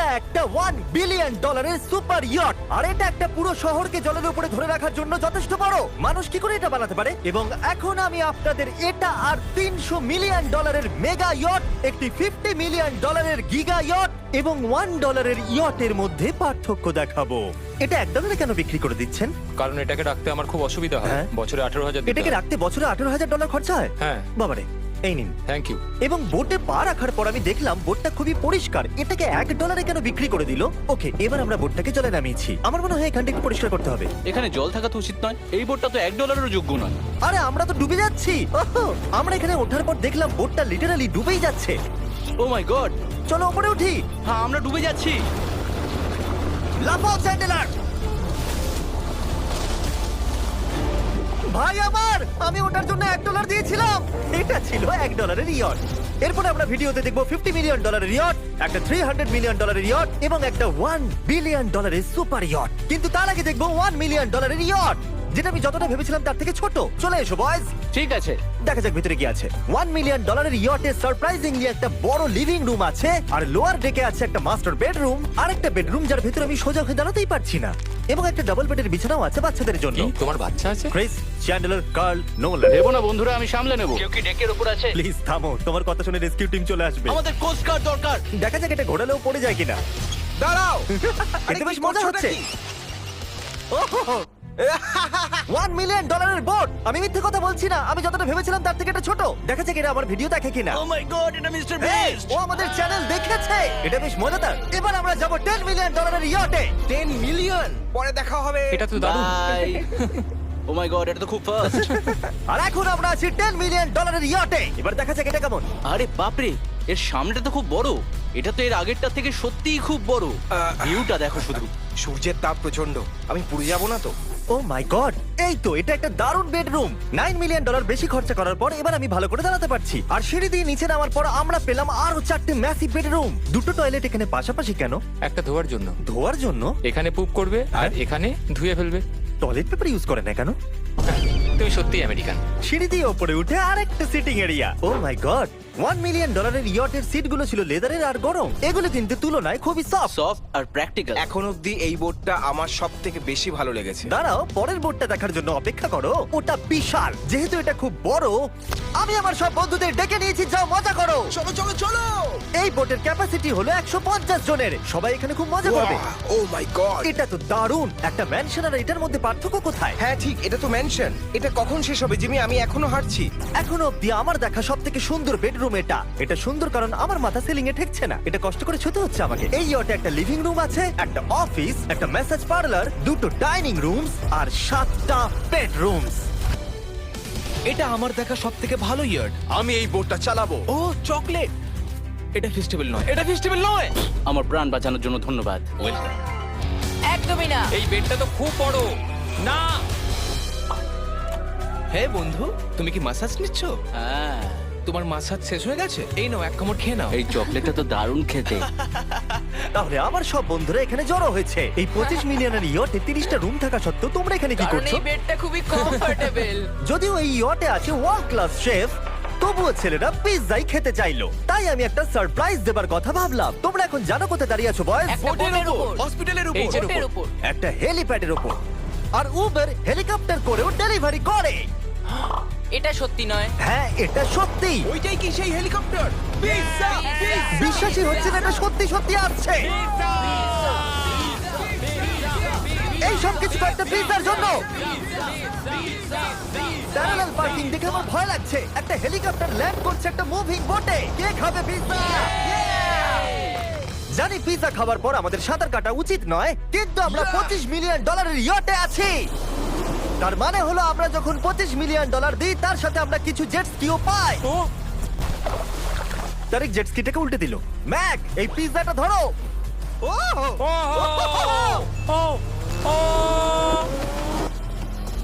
এটা একটা $1 billion super yacht, আর এটা একটা পুরো শহরকে জলের উপরে ধরে রাখার জন্য যথেষ্ট বড়। মানুষ কি করে এটা বানাতে পারে? এবং এখন আমি আপনাদের এটা আর $300 মিলিয়ন মেগা ইয়ট, একটি $50 মিলিয়ন গিগা ইয়ট এবং $1 ইয়টের মধ্যে পার্থক্য দেখাবো। এটা $1 কেন বিক্রি করে দিচ্ছেন? কারণ এটাকে রাখতে আমার খুব অসুবিধা হয়। হ্যাঁ। বছরে 18,000 এটাকে রাখতে বছরে $18,000 খরচা হয়? হ্যাঁ। বাবারে, এই নিন। Thank you. এবং বোটে পা রাখার পর আমি দেখলাম বোটটা খুবই পরিষ্কার। এটাকে $1 কেন বিক্রি করে দিল? ওকে, এবার আমরা বোটটাকে জলে নামিয়েছি। আমার মনে হয় এখানটা একটু পরিষ্কার করতে হবে। এখানে জল থাকা তো উচিত নয়। এই বোটটা তো $1 যোগ্য নয়। আরে আমরা তো ডুবে যাচ্ছি। ওহো, আমরা এখানে ওঠার পর দেখলাম বোটটা লিটারালি ডুবেই যাচ্ছে। ও মাই গড, চলো উপরে উঠি। হ্যাঁ আমরা ডুবে যাচ্ছি। লাফাও চ্যান্ডেলার। ভাই আমার, আমি ওটার জন্য $1 দিয়েছিলাম। এটা ছিল $1 ইয়ট। এরপরে আমরা ভিডিওতে দেখবো $50 মিলিয়ন ইয়ট, একটা $300 মিলিয়ন ইয়ট এবং একটা $1 বিলিয়ন সুপার ইয়ট। কিন্তু তার আগে দেখবো $1 মিলিয়ন ইয়ট, যেটা আমি যতটা ভেবেছিলাম তার থেকে ছোট। চলে এসো বয়স, ঠিক আছে, দেখা যাক ভিতরে কি আছে। $1 মিলিয়ন ইয়টে সারপ্রাইজিংলি একটা বড় লিভিং রুম আছে, আর লোয়ার ডেকে আছে একটা মাস্টার বেডরুম, আর একটা বেডরুম যার ভিতরে আমি সোজা হয়ে দাঁড়াতেই পারছি না, এবং একটা ডাবল বেডের বিছানাও আছে বাচ্চাদের জন্য। কি তোমার বাচ্চা আছে? Chris, Chandler, Carl, Nolan. দেবো না বন্ধুরা, আমি সামলে নেবো। কেউ কি ডেকের উপর আছে? প্লিজ থামো, তোমার কথা শুনে রেস্কিউ টিম চলে আসবে। আমাদের কোস্ট গার্ড দরকার। দেখা যাক এটা ঘোরালেও পড়ে যায় কিনা। দাঁড়াও। এটা বেশ মজা হচ্ছে। $1 মিলিয়ন বোট। আমি মিথ্যে কথা বলছি না, আমি যতটা ভেবেছিলাম তার থেকে এটা ছোট। দেখা যাক এটা আমার ভিডিও দেখে কিনা। ও মাই গড, এটা মিস্টার এই, বিস্ট। ও আমাদের চ্যানেল দেখেছে। এটা বেশ মজাদার। এবার আমরা যাব $10 মিলিয়ন ইয়টে। 10 মিলিয়ন পরে দেখা হবে। এটা তো দারুণ। বাই। ও মাই গড, এটা তো খুব ফাস্ট। আর এখন আমরা আছি $10 মিলিয়ন ইয়টে। এবার দেখা যাক এটা কেমন। আরে বাপরে, এর সামনেটা তো খুব বড়। এটা তো এর আগেরটা থেকে সত্যিই খুব বড়। ভিউটা দেখো শুধু। সূর্যের তাপ প্রচন্ড, আমি পুড়ে যাব না তো? ও মাই গড, এই তো এটা একটা দারুণ বেডরুম। $9 মিলিয়ন বেশি খরচা করার পর এবার আমি ভালো করে দাঁড়াতে পারছি। আর সিঁড়ি দিয়ে নিচে নামার পর আমরা পেলাম আরো 4টে ম্যাসিভ বেডরুম। দুটো টয়লেট এখানে পাশাপাশি কেন? একটা ধোয়ার জন্য। ধোয়ার জন্য? এখানে পুপ করবে আর এখানে ধুয়ে ফেলবে। টয়লেট পেপার ইউজ করে না কেন? তুমি সত্যিই আমেরিকান। সিঁড়ি দিয়ে ওপরে উঠে আরেকটা sitting area. O my god, $1 million ইয়টের সিটগুলো ছিল লেদারের আর গরম। এগুলো কিন্তু তুলনায় খুবই সফট। সফট আর প্র্যাকটিক্যাল। এখন অবধি এই বোটটা আমার সব থেকে বেশি ভালো লেগেছে। দাঁড়াও, পরের বোর্ডটা দেখার জন্য অপেক্ষা করো। ওটা বিশাল। যেহেতু এটা খুব বড়, আমি আমার সব বন্ধুদের ডেকে নিয়েছি, যাও মজা করো। চলো চলো চলো। এই বোটের ক্যাপাসিটি হলো 150 জনের। সবাই এখানে খুব মজা করবে। ও মাই গড, এটা তো দারুণ। একটা ম্যানশন আর এটার মধ্যে পার্থক্য কোথায়? হ্যাঁ ঠিক, এটা তো ম্যানশন। এটা কখন শেষ হবে জিমি? আমি এখনো হাঁটছি। এখনো অব্দি আমার দেখা সব থেকে সুন্দর বেডরুম এটা। এটা সুন্দর কারণ আমার মাথা সিলিং এ ঠেকছে না। এটা কষ্ট করে ছুতে হচ্ছে আমাকে। এই ইয়টে একটা লিভিং রুম আছে, একটা অফিস, একটা ম্যাসাজ পার্লার, দুটো ডাইনিং রুমস আর 7টা বেডরুমস। এটা আমার দেখা সব থেকে ভালো ইয়ার্ড। আমি এই বোটটা চালাবো। ও চকলেট। এটা ফেস্টিভ্যাল নয়, এটা ফেস্টিভ্যাল নয়। আমার প্রাণ বাঁচানোর জন্য ধন্যবাদ। একদমই না। এই বেডটা তো খুব বড়। না, হে বন্ধু, তুমি কি মাসাজ নিচ্ছ? হ্যাঁ, তোমার মাসাজ শেষ হয়ে গেছে? এই নাও, এক কামড় খেয়ে নাও। এই চকলেটটা তো দারুণ খেতে। তাহলে আমার সব বন্ধুরা এখানে জড়ো হয়েছে। এই 25 মিলিয়নের ইয়টে 30টা রুম থাকা সত্ত্বেও তোমরা এখানে কি কারণ করছো? এই বেডটা খুবই কমফোর্টেবল। যদিও এই ইয়টে আছে ওয়ার্ল্ড ক্লাস শেফ, তবুও ছেলেরা পিৎজাই খেতে চাইলো। তাই আমি একটা সারপ্রাইজ দেবার কথা ভাবলাম। তোমরা এখন জানো কোথায় দাঁড়িয়ে আছো বয়স? একটা বোটের উপর, হসপিটালের এই যে বোটের উপর। একটা হেলিপ্যাডের উপর। আর উবের হেলিকপ্টার করেও ডেলিভারি করে। এটা সত্যি নয়। হ্যাঁ, এটা সত্যি। ওইটাই কি সেই হেলিকপ্টার? পিৎজা! বিশ্বাসই হচ্ছে না এটা সত্যি সত্যি আসছে। এই সব কিছু একটা পিৎজার জন্য। প্যারালাল পার্কিং দেখে আমার ভয় লাগছে। একটা হেলিকপ্টার ল্যান্ড করছে একটা মুভিং বোটে। কে খাবে পিৎজা? জানি পিৎজা খাবার পর আমাদের সাঁতার কাটা উচিত নয়, কিন্তু আমরা $25 মিলিয়ন ইয়টে আছি। তার মানে হলো আমরা যখন $25 মিলিয়ন দিই, তার সাথে আমরা কিছু জেট স্কিও পাই। তারিক জেট স্কিটাকে উল্টে দিল। ম্যাক, এই পিৎজাটা ধরো।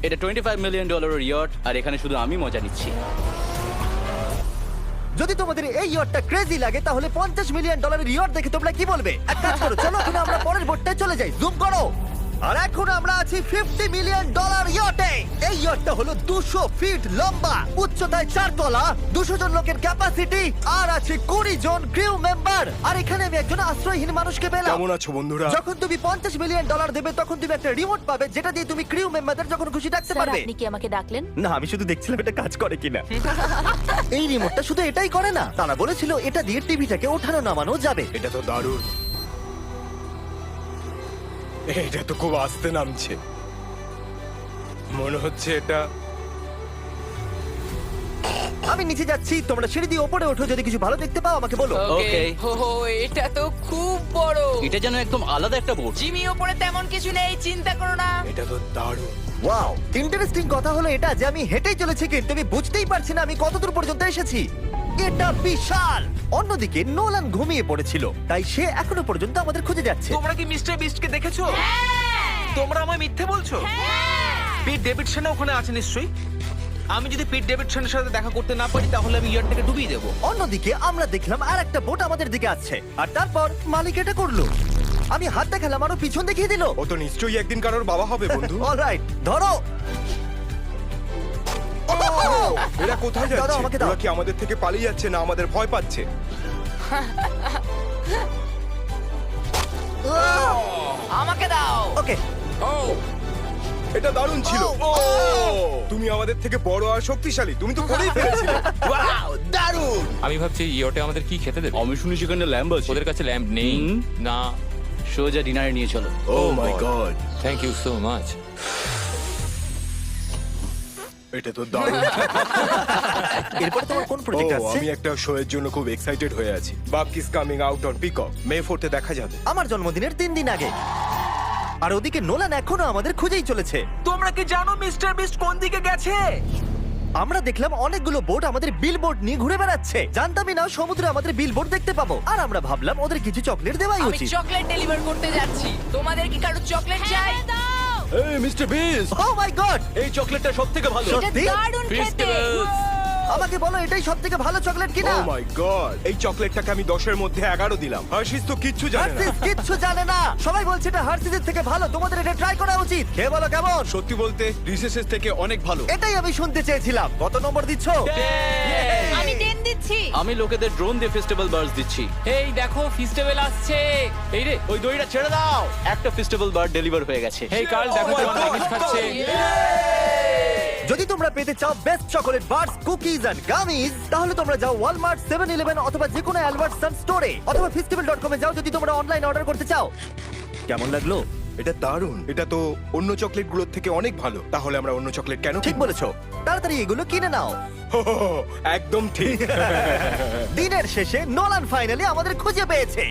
এটা $25 মিলিয়ন ইয়ট, আর এখানে শুধু আমি মজা নিচ্ছি। যদি তোমাদের এই ইয়টটা ক্রেজি লাগে, তাহলে $50 মিলিয়ন ইয়ট দেখে তোমরা কি বলবে? এক কাজ করো, চলো এখন আমরা পরের বোটটায় চলে যাই। জুম করো। আর এখন আমরা আছি $50 মিলিয়ন ইয়টে। এই ইয়টটা হলো 200 ফিট লম্বা, উচ্চতায় 4 তলা, 200 জন লোকের ক্যাপাসিটি, আর আছে 20 জন ক্রিউ মেম্বার। আর এখানে আমি একজন আশ্রয়হীন মানুষকে পেলাম। কেমন আছো বন্ধুরা? যখন তুমি $50 মিলিয়ন দেবে তখন তুমি একটা রিমোট পাবে, যেটা দিয়ে তুমি ক্রিউ মেম্বারদের যখন খুশি ডাকতে স্যার পারবে। আপনি কি আমাকে ডাকলেন? না, আমি শুধু দেখছিলাম এটা কাজ করে কিনা। এই রিমোটটা শুধু এটাই করে না, তারা বলেছিল এটা দিয়ে টিভিটাকে ওঠানো নামানো যাবে। এটা তো দারুণ। এটা তো খুব আস্তে নামছে, মনে হচ্ছে এটা। আমি নিচে যাচ্ছি, তোমরা সিঁড়ি দিয়ে ওপরে ওঠো, যদি কিছু ভালো দেখতে পাও আমাকে বলো। ওকে। ওহো, এটা তো খুব বড়। এটা যেন একদম আলাদা একটা বোট। জিমি ওপরে তেমন কিছু নেই, চিন্তা করো না। এটা তো দারুণ। ওয়াও, ইন্টারেস্টিং কথা হলো এটা যে আমি হেঁটেই চলেছি, কিন্তু আমি বুঝতেই পারছি না আমি কতদূর পর্যন্ত এসেছি। এটা বিশাল। অন্যদিকে নোলান ঘুমিয়ে পড়েছিল, তাই সে এখনো পর্যন্ত আমাদের খুঁজে যাচ্ছে। তোমরা কি মিস্টার বিস্টকে দেখেছো? তোমরা আমায় মিথ্যে বলছো? পিট ডেভিডসনও ওখানে আছে নিশ্চয়ই। আমি যদি পিট ডেভিডসনের সাথে দেখা করতে না পারি তাহলে আমি ইয়ারটাকে ডুবিয়ে দেবো। অন্যদিকে আমরা দেখলাম আর একটা বোট আমাদের দিকে আসছে, আর তারপর মালিক এটা করলো। আমি হাত দেখালাম, আরো পিছন দেখিয়ে দিল। ও তো নিশ্চয়ই একদিন কারোর বাবা হবে বন্ধু। অলরাইট, ধরো। এরা কোথায় দাও, যাচ্ছে? আমাকে দাও। ওরা কি আমাদের থেকে পালিয়ে যাচ্ছে না আমাদের ভয় পাচ্ছে? আমাকে দাও। ওকে, ও এটা দারুণ ছিল। ও! তুমি আমাদের থেকে বড় আর শক্তিশালী, তুমি তো করেই ফেলেছিলে। ওয়াও, দারুণ। আমি ভাবছি ইয়োটে আমাদের কি খেতে দেবে। আমি শুনি সেখানে ল্যাম্ব আছে। ওদের কাছে ল্যাম্প নেই। হুম। না। সোজা ডিনারে নিয়ে চলো। Oh my God, thank you so much. এটা তো দারুণ। এরপর তোমার কোন ও, প্রজেক্ট আছে? আমি একটা শো এর জন্য খুব এক্সাইটেড হয়ে আছি। Bupkis coming out on Peacock, May 4 তে দেখা যাবে। আমার জন্মদিনের 3 দিন আগে। আর ওদিকে নোলান এখনো আমাদের খুঁজেই চলেছে। তোমরা কি জানো মিস্টার বিস্ট কোন দিকে গেছে? আমরা দেখলাম অনেকগুলো বোট আমাদের বিলবোর্ড নিয়ে ঘুরে বেড়াচ্ছে। জানতামই না সমুদ্রে আমাদের বিলবোর্ড দেখতে পাবো। আর আমরা ভাবলাম ওদের কিছু চকলেট দেওয়াই আমি উচিত। চকলেট ডেলিভার করতে যাচ্ছি। তোমাদের কি কারো চকলেট চাই? এই mister beast, O my god, এই চকলেটটা সবথেকে ভালো। এটা সত্যি? দারুণ খেতে। Festivals! আমাকে বলো এটাই সবথেকে ভালো চকলেট কিনা? ও মাই গড, এই চকলেটটাকে আমি 10 এর মধ্যে 11 দিলাম। হার্শিস তো কিচ্ছু জানে না। হার্সিস কিচ্ছু জানে না। সবাই বলছে এটা হার্সিসের থেকে ভালো, তোমাদের এটা ট্রাই করা উচিত। খেয়ে বলো কেমন। সত্যি বলতে রিসেসের থেকে অনেক ভালো। এটাই আমি শুনতে চেয়েছিলাম। কত নম্বর দিচ্ছ? আমি 10 দিচ্ছি। আমি লোকেদের ড্রোন দিয়ে ফেস্টিভ্যাল বার্স দিচ্ছি। এই দেখো ফেস্টিভ্যাল আসছে। এই রে, ওই দড়িটা ছেড়ে দাও। একটা ফেস্টিভ্যাল বার ডেলিভার হয়ে গেছে। এই কার্ল দেখো Oh my তোমার God! ম্যাগিস খাচ্ছে। যদি তোমরা পেতে চাও best chocolate bars, cookies and gummies, তাহলে তোমরা যাও ওয়ালমার্ট, 7-Eleven অথবা যে কোনো অ্যালবার্টসন স্টোরে, অথবা festival.com এ যাও যদি তোমরা অনলাইন অর্ডার করতে চাও। কেমন লাগলো? এটা দারুণ। এটা তো অন্য চকলেটগুলোর থেকে অনেক ভালো। তাহলে আমরা অন্য চকলেট কেন ঠিক বলেছো, তাড়াতাড়ি এগুলো কিনে নাও। একদম ঠিক। দিনের শেষে নোলান ফাইনালি আমাদের খুঁজে পেয়েছে।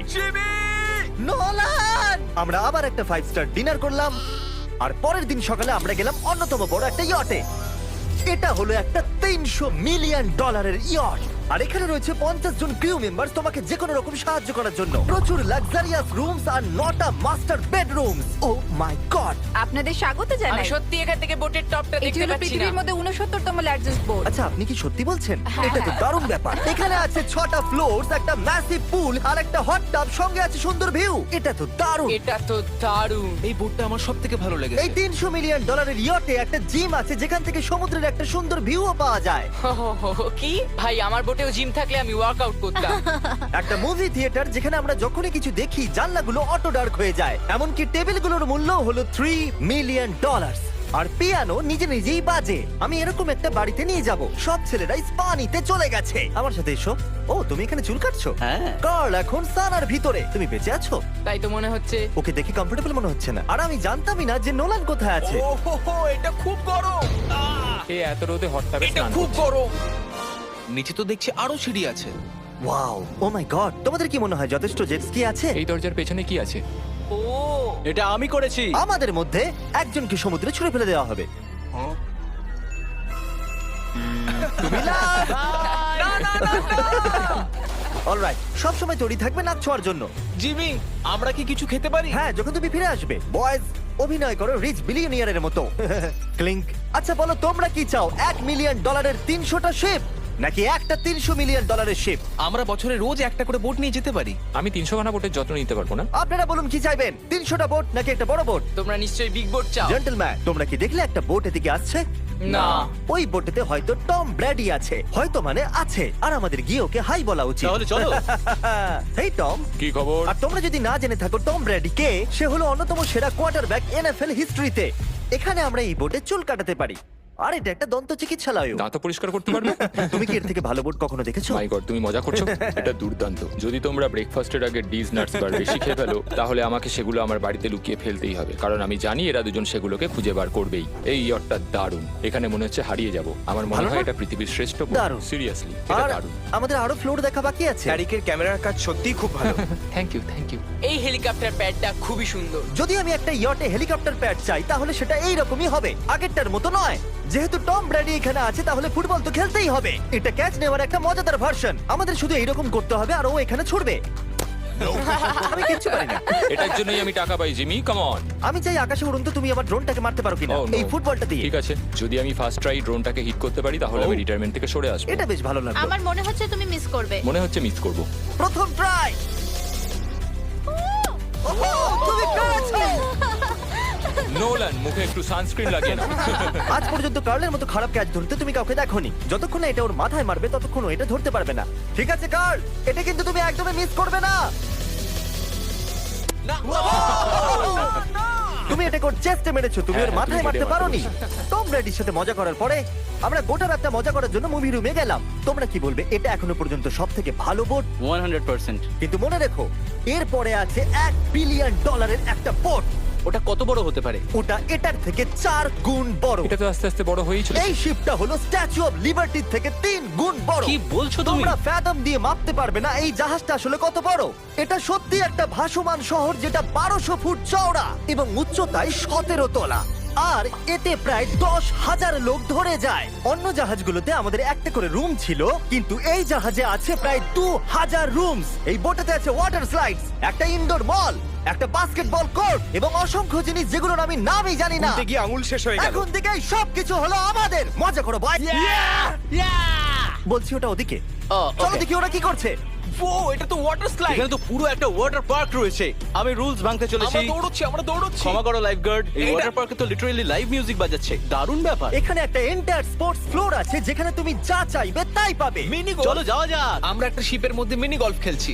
নোলান! আমরা আবার একটা 5 স্টার ডিনার করলাম, আর পরের দিন সকালে আমরা গেলাম অন্যতম বড় একটা ইয়টে। এটা হলো একটা $300 মিলিয়ন ইয়ট, আর এখানে রয়েছে 50 জন ক্রিউ মেম্বার তোমাকে যে কোনো রকম সাহায্য করার জন্য। প্রচুর luxurious rooms R 9টা master bedrooms. O my god! আপনাদের স্বাগত আমি জানাই। সত্যি এখান থেকে বোটের টপটা এটি দেখতে হলো পাচ্ছি না। পৃথিবীর মধ্যে 69তম লার্জেস্ট বোট। আচ্ছা, আপনি কি সত্যি বলছেন? হ্যাঁ। এটা তো দারুণ ব্যাপার। এখানে আছে 6টা ফ্লোরস, একটা ম্যাসিভ পুল আর একটা হট টাব, সঙ্গে আছে সুন্দর ভিউ। এটা তো দারুণ। এটা তো দারুণ। এই বোটটা আমার সবথেকে ভালো লেগেছে। এই $300 মিলিয়ন ইয়টে একটা জিম আছে, যেখান থেকে সমুদ্রের একটা সুন্দর ভিউও পাওয়া যায়। কি ভাই, আমার বোটেও জিম থাকলে আমি ওয়ার্কআউট করতাম। একটা মুভি থিয়েটার, যেখানে আমরা যখনই কিছু দেখি জানলাগুলো অটো ডার্ক হয়ে যায়। এমনকি টেবিলগুলোর মূল্য হলো $3 মিলিয়ন। আর পিয়ানো নিজে নিজেই বাজে। আমি এরকম একটা বাড়িতে নিয়ে যাব। সব ছেলেরাই স্পা নিতে চলে গেছে। আমার সাথে এসো। ও, তুমি এখানে চুল কাটছো? হ্যাঁ। কার্ল এখন সানার ভিতরে। তুমি বেঁচে আছো? তাই তো মনে হচ্ছে। ওকে দেখে কমফোর্টেবল মনে হচ্ছে না। আর আমি জানতামই না যে নোলান কোথায় আছে। ওহো, এটা খুব গরম। এই এত রোদে হট টাবে এটা স্নান খুব করছে। গরম। নিচে তো দেখছি আরো সিঁড়ি আছে। Wow, O my god! তোমাদের কি মনে হয় যথেষ্ট জেট স্কি আছে? এই দরজার পেছনে কি আছে? ও এটা আমি করেছি। আমাদের মধ্যে একজনকে সমুদ্রে ছুড়ে ফেলে দেওয়া হবে। তুমি লাভ। অলরাইট, সব সময় তৈরি থাকবে নাক ছোঁয়ার জন্য। জিমি, আমরা কি কিছু খেতে পারি? হ্যাঁ, যখন তুমি ফিরে আসবে। বয়েজ, অভিনয় করো রিচ বিলিয়নিয়ারের মতো। ক্লিংক। আচ্ছা বলো, তোমরা কি চাও? $1 মিলিয়ন 300টা শিপ, নাকি একটা $300 মিলিয়ন শিপ? আমরা বছরে রোজ একটা করে বোট নিয়ে যেতে পারি। আমি 300 খানা বোটের যত্ন নিতে পারবো না। আপনারা বলুন কি চাইবেন, 300টা বোট নাকি একটা বড় বোট? তোমরা নিশ্চয়ই বিগ বোট চাও। জেন্টলম্যান, তোমরা কি দেখলে একটা বোট এদিকে আসছে? না। ওই বোটেতে হয়তো টম ব্র্যাডি আছে, হয়তো মানে আছে, আর আমাদের গিয়ে ওকে হাই বলা উচিত। তাহলে চলো। হেই টম। কি খবর? আর তোমরা যদি না জেনে থাকো টম ব্র্যাডি কে, সে হলো অন্যতম সেরা কোয়ার্টারব্যাক NFL হিস্ট্রিতে। এখানে আমরা এই বোটে চুল কাটাতে পারি, আর এটা একটা দন্ত চিকিৎসালয়। দাঁত পরিষ্কার করতে পারবে? তুমি কি এর থেকে ভালো বোট কখনো দেখেছো? মাই গড, তুমি মজা করছো? এটা দুর্দান্ত। যদি তোমরা ব্রেকফাস্টের আগে ডিজ নাটস বার বেশি খেয়ে ফেলো, তাহলে আমাকে সেগুলো আমার বাড়িতে লুকিয়ে ফেলতেই হবে, কারণ আমি জানি এরা দুজন সেগুলোকে খুঁজে বার করবেই। এই ইয়টটা দারুণ, এখানে মনে হচ্ছে হারিয়ে যাব। আমার মনে ভালো হয় না? এটা পৃথিবীর শ্রেষ্ঠ দারুণ। সিরিয়াসলি, এটা আর দারুণ। আমাদের আরো ফ্লোর দেখা বাকি আছে। ট্যারিকের ক্যামেরার কাজ সত্যিই খুব ভালো। Thank you, thank you. এই হেলিকপ্টার প্যাডটা খুবই সুন্দর। যদি আমি একটা ইয়টে হেলিকপ্টার প্যাড চাই, তাহলে সেটা এইরকমই হবে, আগেরটার মতো নয়। যেহেতু টম ব্র্যাডি এখানে আছে, তাহলে ফুটবল তো খেলতেই হবে। এটা ক্যাচ নেওয়ার একটা মজাদার ভার্সন। আমাদের শুধু এইরকম করতে হবে, আর ও এখানে ছুটবে। আমি কিচ্ছু পারি না। এটার জন্যই আমি টাকা পাই, জিমি, কাম অন। আমি চাই আকাশে উড়ুন, তো তুমি আমার ড্রোনটাকে মারতে পারো কিনা Oh, no. এই ফুটবলটা দিয়ে। ঠিক আছে, যদি আমি ফার্স্ট ট্রাই ড্রোনটাকে হিট করতে পারি, তাহলে আমি রিটায়ারমেন্ট থেকে সরে আসবো। এটা বেশ ভালো লাগলো। আমার মনে হচ্ছে তুমি মিস করবে। মনে হচ্ছে মিস করব। প্রথম ট্রাই। তুমি পেরেছো। নোলান, মুখে একটু সানস্ক্রিন লাগিয়ে নাও। আজ পর্যন্ত কার্লের মতো খারাপ ক্যাচ ধরতে তুমি কাউকে দেখোনি। যতক্ষণ না এটা ওর মাথায় মারবে, ততক্ষণ ও এটা ধরতে পারবে না। ঠিক আছে কার্ল, এটা কিন্তু তুমি একদমই মিস করবে না। তুমি এটা কোর চেস্টে মেরেছো, তুমি ওর হ্যাঁ, মাথায় তুমি মারতে হেডে পারোনি। মারতে টম ব্র্যাডির সাথে মজা করার পরে আমরা গোটা রাতটা মজা করার জন্য মুভি রুমে গেলাম। তোমরা কি বলবে, এটা এখনো পর্যন্ত সব থেকে ভালো বোট? 100%। কিন্তু মনে রেখো, এরপরে আছে $1 বিলিয়ন একটা বোট। ওটা কত বড় হতে পারে? ওটা এটার থেকে 4 গুণ বড়। এটা তো আস্তে আস্তে বড় হয়েই চলেছে। এই শিপটা হলো স্ট্যাচু অফ লিবার্টির থেকে 3 গুণ বড়। কি বলছো তুমি? তোমরা ফ্যাথম দিয়ে মাপতে পারবে না এই জাহাজটা আসলে কত বড়। এটা সত্যি একটা ভাসমান শহর, যেটা 1200 ফুট চওড়া এবং উচ্চতায় 17 তলা। আর এতে প্রায় 10,000 লোক ধরে যায়। অন্য জাহাজগুলোতে আমাদের একটা করে রুম ছিল, কিন্তু এই জাহাজে আছে প্রায় 2000 রুমস। এই বোটেতে আছে ওয়াটার স্লাইডস, একটা ইনডোর মল, একটা বাস্কেটবল কোর্ট এবং অসংখ্য জিনিস যেগুলোর আমি নামই জানি না। উঠতে গিয়ে আঙুল শেষ হয়ে গেল। এখন থেকেই সবকিছু হলো আমাদের। মজা করো ভাই। বলছি ওটা ওদিকে। চলো দেখি ওরা কি করছে। ও, এটা তো ওয়াটার স্লাইড। এখানে তো পুরো একটা ওয়াটার পার্ক রয়েছে। আমি রুলস ভাঙতে চলেছি। আমরা দৌড়চ্ছি। ক্ষমা করো লাইফগার্ড, এই এটা- ওয়াটার পার্কে তো লিটারালি লাইভ মিউজিক বাজাচ্ছে। দারুণ ব্যাপার। এখানে একটা এন্টায়ার স্পোর্টস ফ্লোর আছে, যেখানে তুমি যা চাইবে তাই পাবে। মিনি চলো যাওয়া যাক। আমরা একটা শিপের মধ্যে মিনি গলফ খেলছি।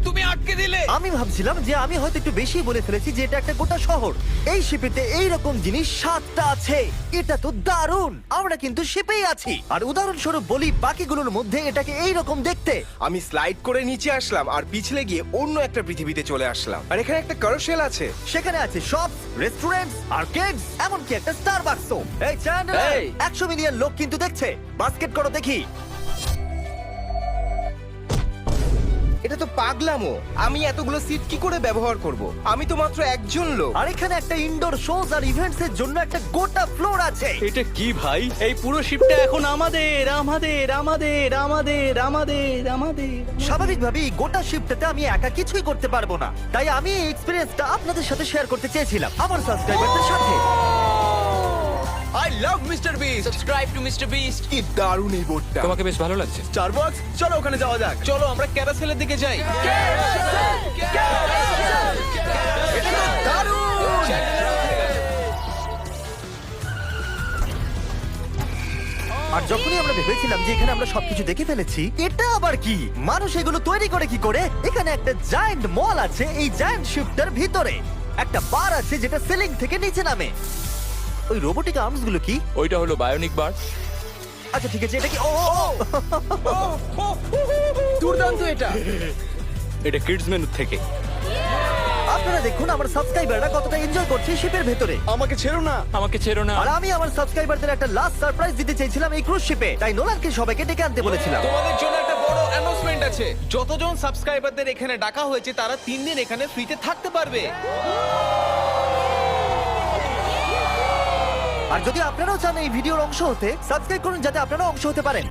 তুমি আটকে দিলে। আমি ভাবছিলাম যে আমি হয়তো একটু বেশি বলে ফেলেছি, যে এটা একটা গোটা শহর। এই শিপেতে এইরকম জিনিস 7টা আছে। এটা তো দারুণ। আমরা কিন্তু শিপেই আছি। আর উদাহরণস্বরূপ বলি, বাকিগুলোর মধ্যে এটাকে এইরকম দেখতে। আমি স্লাইড করে নিচে আসলাম আর পিছলে গিয়ে অন্য একটা পৃথিবীতে চলে আসলাম। আর এখানে একটা কারোসেল আছে। সেখানে আছে শপ, রেস্টুরেন্টস, আর্কেডস, এমনকি একটা স্টারবাকসও। এই চ্যান্ডেলার, এই। 100 মিলিয়ন লোক কিন্তু দেখছে। বাস্কেট করো দেখি। এটা তো পাগলামো। আমি এতগুলো সিট কি করে ব্যবহার করব? আমি তো মাত্র একজন লোক। আর এখানে একটা ইনডোর শোজ আর ইভেন্টস এর জন্য একটা গোটা ফ্লোর আছে। এটা কি ভাই? এই পুরো শিপটা এখন আমাদের আমাদের আমাদের আমাদের আমাদের আমাদের। স্বাভাবিকভাবেই গোটা শিফটটাতে আমি একা কিছুই করতে পারবো না, তাই আমি এই এক্সপেরিয়েন্সটা আপনাদের সাথে শেয়ার করতে চেয়েছিলাম, আমার সাবস্ক্রাইবারদের সাথে। I love mister beast. Subscribe to mister beast. কি দারুণ এই বোটটা। তোমাকে বেশ ভালো লাগছে। স্টারবাকস, চলো ওখানে যাওয়া যাক। চলো আমরা ক্যারাসেলের দিকে যাই। আর যখনই আমরা ভেবেছিলাম যে এখানে আমরা সবকিছু দেখে ফেলেছি, এটা আবার কি? মানুষ এগুলো তৈরি করে কি করে? এখানে একটা জায়ান্ট মল আছে এই জায়ান্ট শিফটার ভিতরে। একটা বার আছে যেটা সিলিং থেকে নিচে নামে। ওই রোবোটিক আর্মস গুলো কি? ওইটা হলো বায়োনিক বার। আচ্ছা ঠিক আছে, এটা কি? ও দুর্দান্ত এটা। এটা কিডস মেনু থেকে। আপনারা দেখুন আমার সাবস্ক্রাইবাররা কতটা এনজয় করছে শিপের ভেতরে। আমাকে ছেড়ো না। আমাকে ছেড়ো না। আর আমি আমার সাবস্ক্রাইবারদের একটা লাস্ট সারপ্রাইজ দিতে চাইছিলাম এই ক্রুজ শিপে, তাই নোলানকে সবাইকে ডেকে আনতে বলেছিলাম। তোমাদের জন্য একটা বড় অ্যানাউন্সমেন্ট আছে। যতজন সাবস্ক্রাইবারদের এখানে ডাকা হয়েছে, তারা 3 দিন এখানে ফ্রিতে থাকতে পারবে। আর যদি আপনারাও চান এই ভিডিওর অংশ হতে, সাবস্ক্রাইব করুন যাতে আপনারাও অংশ হতে পারেন।